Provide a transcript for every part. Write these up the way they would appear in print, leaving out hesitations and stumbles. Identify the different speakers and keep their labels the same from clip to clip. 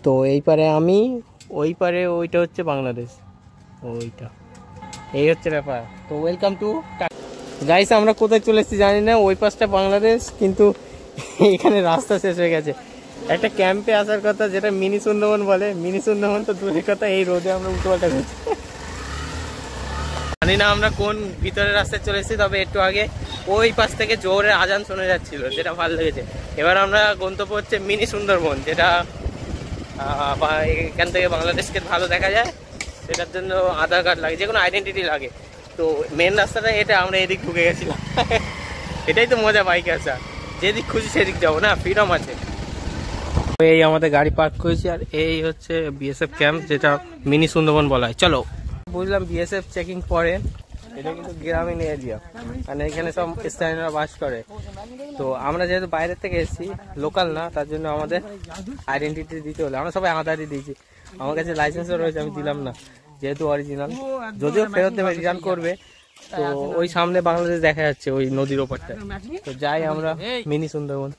Speaker 1: তো এই পারে আমি, ওই পারে ওইটা হচ্ছে বাংলাদেশ, ওইটা এই হচ্ছে ব্যাপার। তো ওয়েলকাম টু গাইস, আমরা কোথায় চলে এসেছি জানি না, ওই পাশটা বাংলাদেশ, কিন্তু এখানে রাস্তা শেষ হয়ে গেছে। একটা ক্যাম্পে আসার কথা, যেটা মিনি সুন্দরবন বলে, মিনি সুন্দরবন তো দূরের কথা, এই রোদে আমরা উল্টোপাল্টা করছি। জানি না আমরা কোন ভিতরের রাস্তায় চলে এসেছি, তবে একটু আগে ওই পাশ থেকে জোরে আজান শোনা যাচ্ছিল, যেটা ভালো লেগেছে। এবার আমরা গন্তব্য হচ্ছে মিনি সুন্দরবন, যেটা এখান থেকে বাংলাদেশকে ভালো দেখা যায়। সেটার জন্য আধার কার্ড লাগে, যে কোনো আইডেন্টিটি লাগে। তো মেন রাস্তাটা এটা, আমরা এদিক ঢুকে গেছিলাম। এটাই তো মজা বাইকে আসা, যেদিক খুশি সেদিক যাবো না, ফ্রিডম আছে। এই আমাদের গাড়ি পার্ক করেছি, আর এই হচ্ছে বিএসএফ ক্যাম্প, যেটা মিনি সুন্দরবন বলা হয়। চলো, বুঝলাম বিএসএফ চেকিং পরে, এটা কিন্তু গ্রামীণ এরিয়া, মানে এখানে সব স্থানীয়রা বাস করে। তো আমরা যেহেতু বাইরের থেকে এসেছি, লোকাল না, তার জন্য আমাদের আইডেন্টিটি দিতে হলে আমরা সবাই আধারই দিয়েছি। আমার কাছে লাইসেন্সও রয়েছে, আমি দিলাম না যেহেতু অরিজিনাল, যদিও ফেরত দেবে, রিটার্ন করবে। তো ওই সামনে বাংলাদেশ দেখা যাচ্ছে, ওই নদীর ওপারটা। তো যাই আমরা মিনি সুন্দরবন।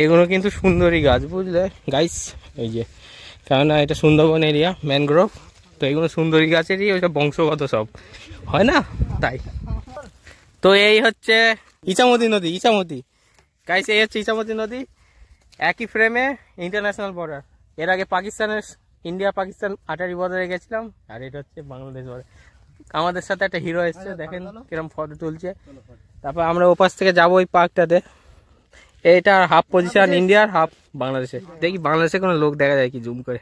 Speaker 1: এগুলো কিন্তু সুন্দরী গাছ, বুঝলে গাইস, এই যে, কেননা এটা সুন্দরবন এরিয়া, ম্যানগ্রোভ। তো এগুলো সুন্দরী গাছেরই ওইসব বংশগত সব হয় না, তাই। তো এই হচ্ছে ইছামতি নদী, ইছামতি গাইস, এই হচ্ছে ইছামতি নদী। একই ফ্রেমে ইন্টারন্যাশনাল বর্ডার। এর আগে পাকিস্তানের, ইন্ডিয়া পাকিস্তান আটারি বর্ডারে গেছিলাম, আর এটা হচ্ছে বাংলাদেশ বর্ডার। আমাদের সাথে একটা হিরো এসছে, দেখেন কিরম ফটো তুলছে। তারপর আমরা ওপাশ থেকে যাবো ওই পার্কটাতে। এইটা হাফ পজিশন ইন্ডিয়ার, হাফ বাংলাদেশে। দেখি বাংলাদেশে কোনো লোক দেখা যায় কি, জুম করে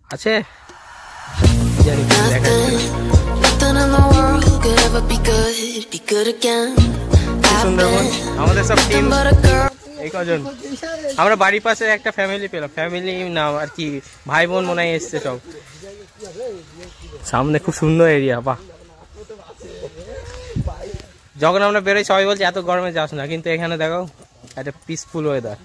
Speaker 1: আছে, সুন্দরবন। আমাদের সব টিম এই কজন, আমরা বাড়ির পাশে একটা ফ্যামিলি পেলাম, ফ্যামিলি না আর কি, ভাই বোন মনে হয় এসছে সব। সামনে খুব সুন্দর এরিয়া, বাহ। যখন আমরা বেরোই সবাই বলছে এত গরমে যাস না, কিন্তু এখানে দেখো একটা পিসফুল ওয়েদার।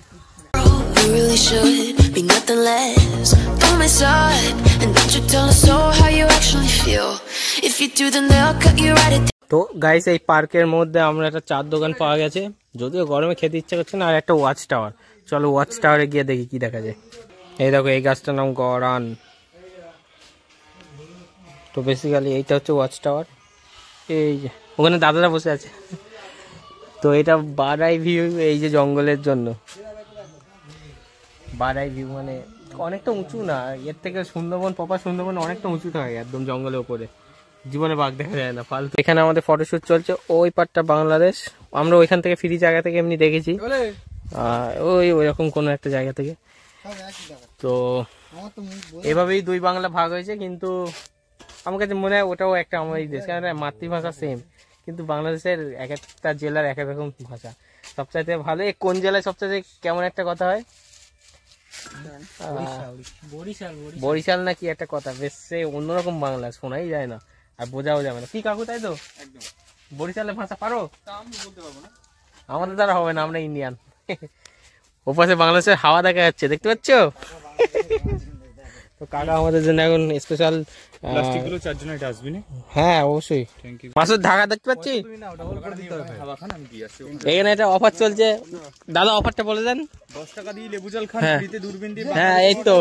Speaker 1: তো গাইস, এই পার্কের মধ্যে আমরা একটা চার দোকান পাওয়া গেছে, যদিও গরমে খেতে ইচ্ছা করছে না। আর একটা ওয়াচ টাওয়ার, চলো ওয়াচ টাওয়ারে গিয়ে দেখি কি দেখা যায়। এই দেখো, এই গাছটার নাম গরান। তো বেসিক্যালি এইটা হচ্ছে ওয়াচ টাওয়ার। এই যে ওখানে দাদারা বসে আছে। তো এটা বারাই ভিউ, এই যে জঙ্গলের জন্য বারাই ভিউ, মানে অনেকটা উঁচু না, এর থেকে সুন্দরবন, প্রপার সুন্দরবন অনেকটা উঁচু থাকে, একদম জঙ্গলের উপরে। জীবনে বাঘ দেখা যায় না, ফালতু। এখানে আমাদের ফটোশুট চলছে, ওই পারটা বাংলাদেশ। আমরা ওইখান থেকে ফ্রি জায়গা থেকে এমনি দেখেছি, ওইরকম কোনো একটা জায়গা থেকে। তো এভাবেই দুই বাংলা ভাগ হয়েছে, কিন্তু আমার কাছে মনে হয় ওটাও একটা আমারই দেশ, কারণ মাতৃভাষা সেম, কিন্তু বাংলাদেশের এক একটা জেলার এক এক রকম ভাষা। সবচাইতে ভালো কোন জেলায় সবচাইতে কেমন একটা কথা হয়, বরিশাল না কি একটা কথা, বেশ সে অন্যরকম বাংলা, শোনাই যায় না আর বোঝাও যাবে না। কি কাকু, তাই তো? বরিশালের ভাষা পারো? আমাদের দ্বারা হবে না, আমরা ইন্ডিয়ান। ওপাশে বাংলাদেশের হাওয়া দেখা যাচ্ছে, দেখতে পাচ্ছ? তো কাকা আমাদের জন্য এখন স্পেশাল প্লাস্টিকগুলো চারজন ডাস্টবিনে। হ্যাঁ অবশ্যই। মাসুদ ঢাকা দেখতে পাচ্ছি, এখানে একটা অফার চলছে। দাদা অফারটা বলে দেন। 10 টাকা দিয়ে লেবু জল খান, ফ্রিতে দূরবীন দিয়ে। হ্যাঁ এই তো,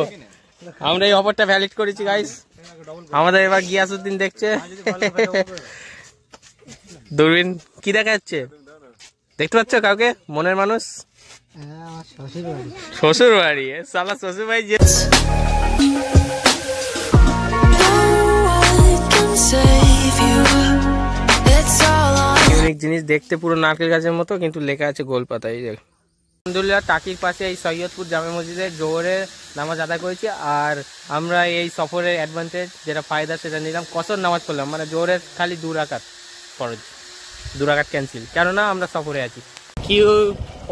Speaker 1: আমরা এই অফারটা ভ্যালিড করেছি গাইস। আমাদের এবার গিয়াসউদ্দিন দেখছে। দূরবীন কি দেখা যাচ্ছে দেখতে পাচ্ছ কাউকে? মনের মানুষ, শ্বশুর বাড়ি, সালা শ্বশুর বাড়ি যে ইউনিক জিনিস দেখতে, পুরো নারকেল গাছের মতো, কিন্তু লেখা আছে গোলপাতা। এই দেখ, আলহামদুলিল্লাহ টাকির পাশে এই সৈয়দপুর জামে মসজিদে জোহরের নামাজ আদায় করেছি। আর আমরা এই সফরের অ্যাডভান্টেজ, যেটা ফায়দা, সেটা নিলাম। কসর নামাজ পড়লাম, মানে জোহরের খালি 2 রাকাত ফরজ, 2 রাকাত ক্যান্সেল, কেননা আমরা সফরে আছি। কি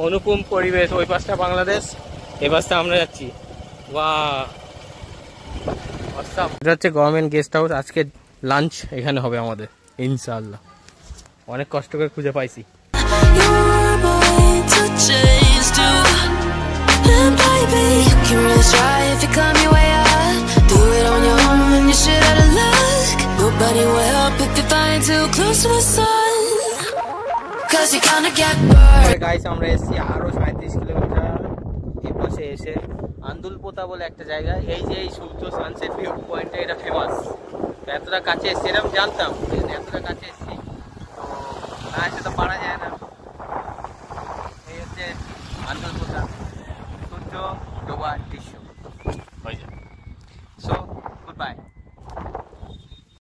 Speaker 1: অনুপম পরিবেশ, ওই পাশটা বাংলাদেশ, এই পাশটা আমরা যাচ্ছি। এটা হচ্ছে গভর্নমেন্ট গেস্ট হাউস। আজকে লাঞ্চ এখানে হবে আমাদের ইনশাআল্লাহ। অনেক কষ্ট করে খুঁজে পাইছি। গাইস আমরা এসেছি আরো 37 কিলোমিটার এই পাশে এসে আন্দুলপোতা বলে একটা জায়গা, এই যে এই সূর্য সানসেট ভিউ পয়েন্টটা এটা ফেমাস। তো এতটা কাছে এসছি, এরকম জানতাম এতটা কাছে এসছি, তো না এসে তো পারা যায় না। এই হচ্ছে আন্দুলপোতা সূর্য ডোবার দৃশ্য।